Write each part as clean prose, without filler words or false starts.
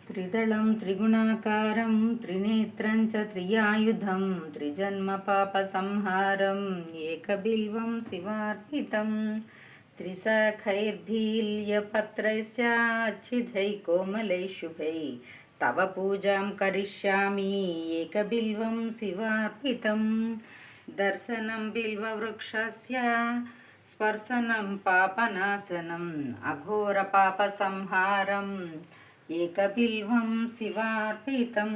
त्रिदलं त्रिगुणाकारं त्रिनेत्रं च त्रियायुधं त्रिजन्मपापसंहारम् एकबिल्वं शिवार्पितं त्रिशाखैर्भील्यपत्रैश्चाच्छिदैः कोमलैः शुभैः तव पूजां करिष्यामि एकबिल्वं शिवार्पितं दर्शनं बिल्ववृक्षस्य स्पर्शनं पापनाशनम् अघोरपापसंहारम् एकबिल्वं शिवार्पितं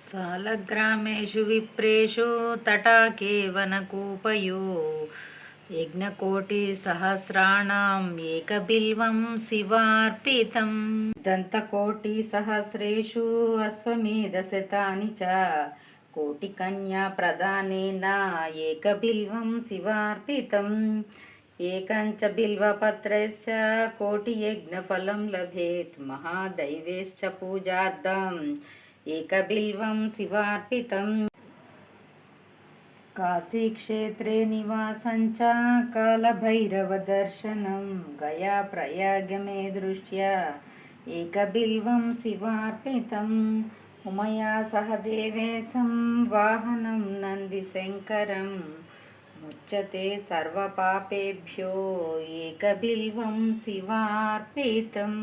सालग्रामेषु विप्रेषु तटाके वनकूपयो यज्ञकोटिसहस्राणाम् एकबिल्वं शिवार्पितं दन्तकोटिसहस्रेषु अश्वमेधशतानि च कोटिकन्याप्रदानेन एकबिल्वं शिवार्पितम् एकाञ्च बिल्वपत्रैश्च कोटियज्ञफलं लभेत् महादैवेश्च पूजार्थम् एकबिल्वं शिवार्पितम् काशीक्षेत्रे निवासं च कालभैरवदर्शनं गयाप्रयागमे दृष्ट्या एकबिल्वं शिवार्पितम् उमया सह देवेशं वाहनं नन्दिशङ्करं मुच्यते सर्वपापेभ्यो एकबिल्वं शिवार्पितम्।